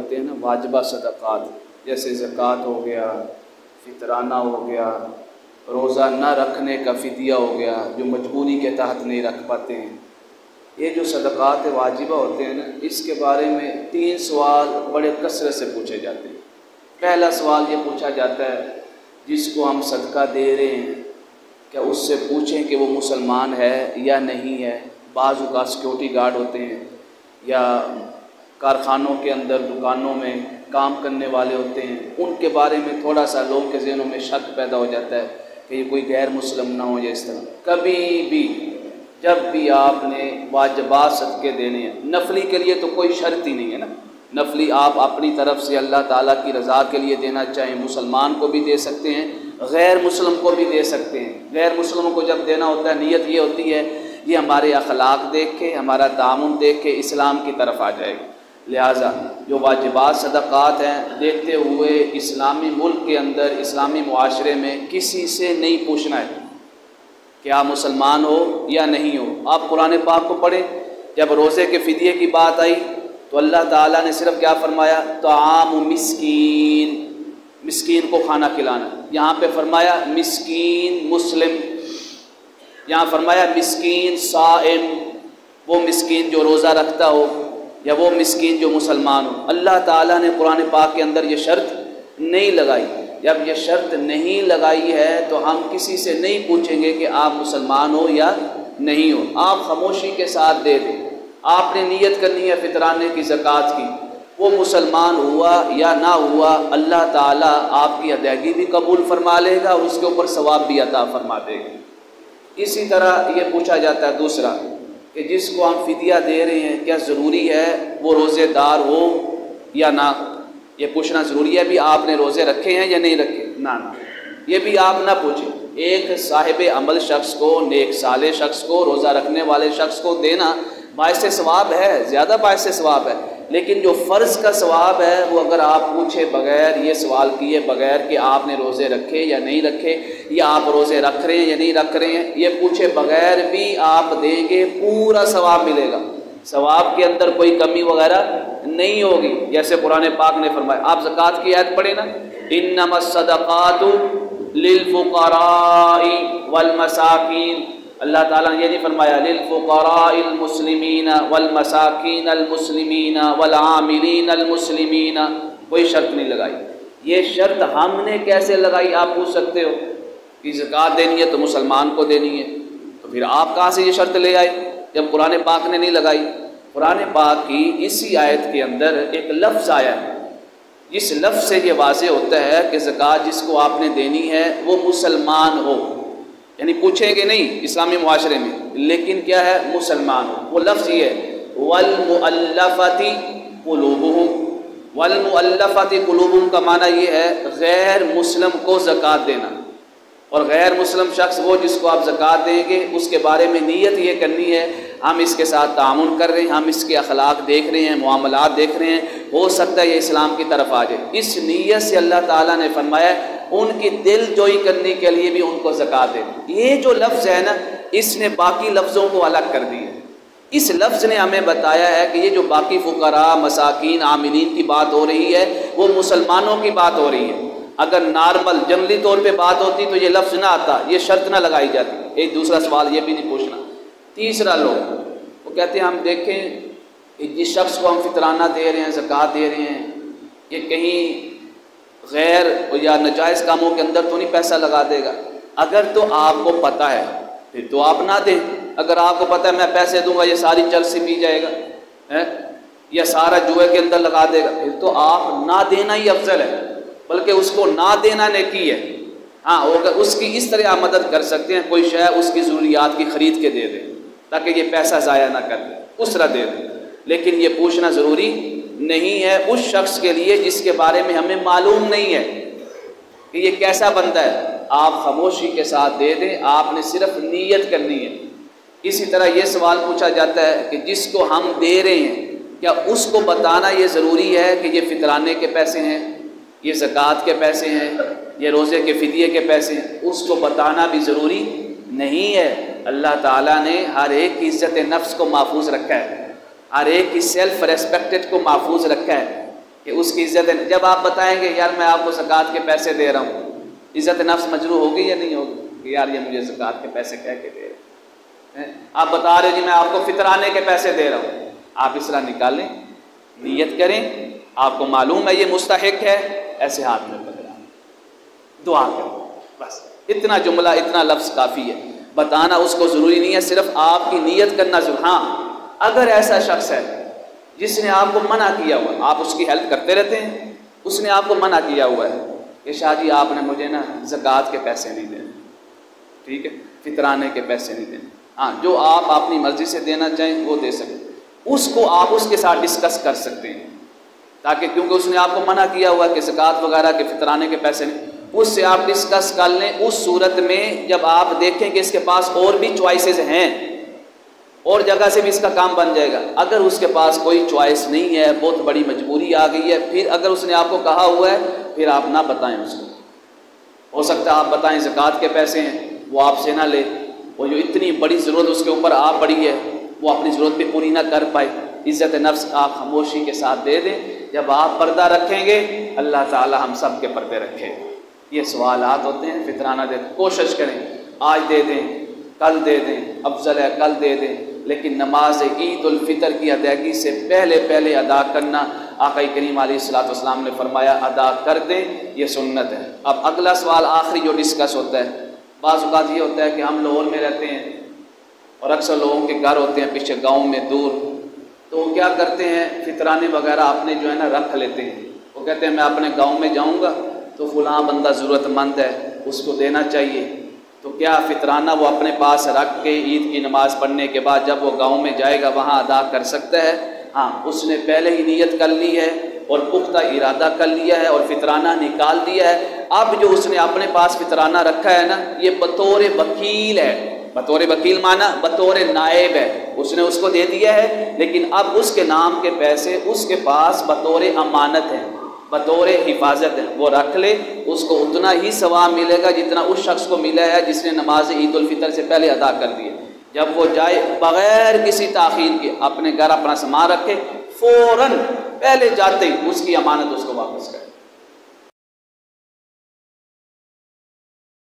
ہوتے ہیں نا واجبہ صدقات، جیسے زکوٰۃ ہو گیا، فطرانہ ہو گیا، روزہ نہ رکھنے کا فدیہ ہو گیا جو مجبوری کے تحت نہیں رکھ پاتے ہیں، یہ جو صدقات واجبہ ہوتے ہیں نا، اس کے بارے میں 3 سوال بڑے کثرت سے پوچھے جاتے ہیں۔ پہلا سوال یہ پوچھا جاتا ہے جس کو ہم صدقہ دے رہے ہیں کیا اس سے پوچھیں کہ وہ مسلمان ہے یا نہیں ہے؟ بعض اوقات سیکورٹی گارڈ ہوتے ہیں یا کارخانوں کے اندر دکانوں میں کام کرنے والے ہوتے ہیں، ان کے بارے میں تھوڑا سا لوگوں کے ذہنوں میں شک پیدا ہو جاتا ہے کہ یہ کوئی غیر مسلم نہ ہو یا اس طرح۔ کبھی بھی جب بھی آپ نے واجبات صدقے دینے ہیں، نفلی کے لیے تو کوئی شرط ہی نہیں ہے نا، نفلی آپ اپنی طرف سے اللہ تعالیٰ کی رضا کے لیے دینا چاہیں، مسلمان کو بھی دے سکتے ہیں، غیر مسلم کو بھی دے سکتے ہیں۔ غیر مسلموں کو جب دینا ہوتا ہے نیت یہ ہوتی ہے یہ ہمارے اخلاق دیکھ کے، ہمارا تعامل دیکھ کے اسلام کی طرف آ جائے گا۔ لہٰذا جو واجبات صدقات ہیں دیتے ہوئے اسلامی ملک کے اندر، اسلامی معاشرے میں کسی سے نہیں پوچھنا ہے کہ آپ مسلمان ہو یا نہیں ہو۔ آپ قرآن پاک کو پڑھیں، جب روزے کے فدیے کی بات آئی تو اللہ تعالیٰ نے صرف کیا فرمایا؟ طعام مسکین، مسکین کو کھانا کھلانا۔ یہاں پہ فرمایا مسکین مسلم، یہاں فرمایا مسکین صائم، وہ مسکین جو روزہ رکھتا ہو یا وہ مسکین جو مسلمان ہو۔ اللہ تعالیٰ نے قرآن پاک کے اندر یہ شرط نہیں لگائی۔ جب یہ شرط نہیں لگائی ہے تو ہم کسی سے نہیں پوچھیں گے کہ آپ مسلمان ہو یا نہیں ہو، آپ خاموشی کے ساتھ دے دیں۔ آپ نے نیت کرنی ہے فطرانے کی، زکوٰۃ کی، وہ مسلمان ہوا یا نہ ہوا اللہ تعالیٰ آپ کی ادائیگی بھی قبول فرما لے گا اور اس کے اوپر ثواب بھی عطا فرما دے گا۔ اسی طرح یہ پوچھا جاتا ہے دوسرا کہ جس کو ہم فدیہ دے رہے ہیں کیا ضروری ہے وہ روزے دار ہو یا نہ؟ یہ پوچھنا ضروری ہے بھی آپ نے روزے رکھے ہیں یا نہیں رکھے؟ نہ، یہ بھی آپ نہ پوچھیں۔ ایک صاحب عمل شخص کو، نیک صالح شخص کو، روزہ رکھنے والے شخص کو دینا باعث ثواب ہے، زیادہ باعث ثواب ہے، لیکن جو فرض کا ثواب ہے وہ اگر آپ پوچھے بغیر، یہ سوال کیے بغیر کہ آپ نے روزے رکھے یا نہیں رکھے، یا آپ روزے رکھ رہے ہیں یا نہیں رکھ رہے ہیں، یہ پوچھے بغیر بھی آپ دیں گے پورا ثواب ملے گا، ثواب کے اندر کوئی کمی وغیرہ نہیں ہوگی۔ جیسے قرآن پاک نے فرمایا، آپ زکوٰۃ کی آیت پڑھیں نا، انما الصدقات للفقراء والمساکین، اللہ تعالیٰ نے یہ نہیں فرمایا للفقراء المسلمین والمساکین المسلمین والعاملین المسلمین، کوئی شرط نہیں لگائی۔ یہ شرط ہم نے کیسے لگائی آپ پوچھ سکتے ہو کہ زکوٰۃ دینی ہے تو مسلمان کو دینی ہے، تو پھر آپ کہاں سے یہ شرط لے آئے جب قرآن پاک نے نہیں لگائی؟ قرآن پاک کی اسی آیت کے اندر ایک لفظ آیا ہے جس لفظ سے یہ واضح ہوتا ہے کہ زکوٰۃ جس کو آپ نے دینی ہے وہ مسلمان ہو، یعنی پوچھیں گے نہیں اسلامی معاشرے میں، لیکن کیا ہے؟ مسلمان ہو۔ وہ لفظ یہ ہے والمؤلفۃ قلوبہم، والمؤلفۃ قلوبہم کا معنی یہ ہے غیر مسلم کو زکوٰۃ دینا، اور غیر مسلم شخص وہ جس کو آپ زکوٰۃ دیں گے اس کے بارے میں نیت یہ کرنی ہے ہم اس کے ساتھ تعامل کر رہے ہیں، ہم اس کے اخلاق دیکھ رہے ہیں، معاملات دیکھ رہے ہیں، ہو سکتا ہے یہ اسلام کی طرف آ جائے۔ اس نیت سے اللہ تعالیٰ نے فرمایا ان کی دل جوئی کرنے کے لیے بھی ان کو زکوٰۃ دے۔ یہ جو لفظ ہے نا اس نے باقی لفظوں کو الگ کر دیا۔ اس لفظ نے ہمیں بتایا ہے کہ یہ جو باقی فقراء، مساکین، عاملین کی بات ہو رہی ہے وہ مسلمانوں کی بات ہو رہی ہے۔ اگر نارمل جنرلی طور پہ بات ہوتی تو یہ لفظ نہ آتا، یہ شرط نہ لگائی جاتی۔ ایک دوسرا سوال یہ بھی نہیں پوچھنا۔ تیسرا لوگ وہ کہتے ہیں ہم دیکھیں کہ جس شخص کو ہم فطرانہ دے رہے ہیں، زکوٰۃ دے رہے ہیں، یہ کہیں غیر یا ناجائز کاموں کے اندر تو نہیں پیسہ لگا دے گا؟ اگر تو آپ کو پتہ ہے پھر تو آپ نہ دیں۔ اگر آپ کو پتہ ہے میں پیسے دوں گا یہ ساری چرسی پی جائے گا یا سارا جوئے کے اندر لگا دے گا، پھر تو آپ نہ دینا ہی افضل ہے، بلکہ اس کو نہ دینا نیکی ہے۔ ہاں اس کی اس طرح آپ مدد کر سکتے ہیں، کوئی شے اس کی ضروریات کی خرید کے دے دیں تاکہ یہ پیسہ ضائع نہ کر دے، اس طرح دے دیں، لیکن یہ پوچھنا ضروری نہیں ہے اس شخص کے لیے جس کے بارے میں ہمیں معلوم نہیں ہے کہ یہ کیسا بندہ ہے۔ آپ خاموشی کے ساتھ دے دیں، آپ نے صرف نیت کرنی ہے۔ اسی طرح یہ سوال پوچھا جاتا ہے کہ جس کو ہم دے رہے ہیں کیا اس کو بتانا یہ ضروری ہے کہ یہ فطرانے کے پیسے ہیں، یہ زکوٰۃ کے پیسے ہیں، یہ روزے کے فدیے کے پیسے ہیں؟ اس کو بتانا بھی ضروری نہیں ہے۔ اللہ تعالیٰ نے ہر ایک کی عزت نفس کو محفوظ رکھا ہے، ہر ایک کی سیلف ریسپیکٹڈ کو محفوظ رکھا ہے کہ اس کی عزت، جب آپ بتائیں گے یار میں آپ کو زکوٰۃ کے پیسے دے رہا ہوں، عزت نفس مجروح ہوگی یا نہیں ہوگی کہ یار یہ مجھے زکوٰۃ کے پیسے کہہ کے دے رہے ہیں؟ آپ بتا رہے جی میں آپ کو فطرانے کے پیسے دے رہا ہوں، آپ اس طرح نکالیں، نیت کریں، آپ کو معلوم ہے یہ مستحق ہے، ایسے ہاتھ میں پکڑا دعا کریں، بس اتنا جملہ اتنا لفظ کافی ہے، بتانا اس کو ضروری نہیں ہے، صرف آپ کی نیت کرنا ضروری۔ ہاں اگر ایسا شخص ہے جس نے آپ کو منع کیا ہوا، آپ اس کی ہیلپ کرتے رہتے ہیں، اس نے آپ کو منع کیا ہوا ہے کہ شاہ جی آپ نے مجھے نا زکوٰۃ کے پیسے نہیں دینے، ٹھیک ہے، فطرانے کے پیسے نہیں دینے، ہاں جو آپ اپنی مرضی سے دینا چاہیں وہ دے سکتے، اس کو آپ اس کے ساتھ ڈسکس کر سکتے ہیں، تاکہ کیونکہ اس نے آپ کو منع کیا ہوا کہ زکوٰۃ وغیرہ کے فطرانے کے پیسے نہیں، اس سے آپ ڈسکس کر لیں۔ اس صورت میں جب آپ دیکھیں کہ اس کے پاس اور بھی چوائسز ہیں، اور جگہ سے بھی اس کا کام بن جائے گا، اگر اس کے پاس کوئی چوائس نہیں ہے، بہت بڑی مجبوری آ گئی ہے، پھر اگر اس نے آپ کو کہا ہوا ہے پھر آپ نہ بتائیں اس کو، ہو سکتا ہے آپ بتائیں زکوٰۃ کے پیسے ہیں، وہ آپ سے نہ لے، وہ جو اتنی بڑی ضرورت اس کے اوپر آ پڑی ہے وہ اپنی ضرورت پہ پوری نہ کر پائے، عزت نفس آپ خاموشی کے ساتھ دے دیں۔ جب آپ پردہ رکھیں گے اللہ تعالی ہم سب کے پردے رکھے گا۔ یہ سوالات ہوتے ہیں فطرانہ دے، کوشش کریں آج دے دیں، کل دے دیں، افضل ہے کل دے دیں، لیکن نماز عید الفطر کی ادائیگی سے پہلے ادا کرنا، آقا کریم علیہ الصلوۃ والسلام نے فرمایا ادا کر دیں، یہ سنت ہے۔ اب اگلا سوال آخری جو ڈسکس ہوتا ہے، بعض اوقات یہ ہوتا ہے کہ ہم لاہور میں رہتے ہیں اور اکثر لوگوں کے گھر ہوتے ہیں پیچھے گاؤں میں دور، تو وہ کیا کرتے ہیں فطرانے وغیرہ اپنے جو ہے نا رکھ لیتے ہیں، وہ کہتے ہیں میں اپنے گاؤں میں جاؤں گا تو فلاں بندہ ضرورت مند ہے اس کو دینا چاہیے، تو کیا فطرانہ وہ اپنے پاس رکھ کے عید کی نماز پڑھنے کے بعد جب وہ گاؤں میں جائے گا وہاں ادا کر سکتا ہے؟ ہاں اس نے پہلے ہی نیت کر لی ہے اور پختہ ارادہ کر لیا ہے اور فطرانہ نکال دیا ہے۔ اب جو اس نے اپنے پاس فطرانہ رکھا ہے نا یہ بطور وکیل ہے، بطور وکیل معنی بطور نائب ہے، اس نے اس کو دے دیا ہے، لیکن اب اس کے نام کے پیسے اس کے پاس بطور امانت ہیں، بطور حفاظت ہے، وہ رکھ لے، اس کو اتنا ہی ثواب ملے گا جتنا اس شخص کو ملا ہے جس نے نماز عید الفطر سے پہلے ادا کر دی ہے۔ جب وہ جائے بغیر کسی تاخیر کے اپنے گھر اپنا سامان رکھے، فوراً پہلے جاتے ہی اس کی امانت اس کو واپس کرے۔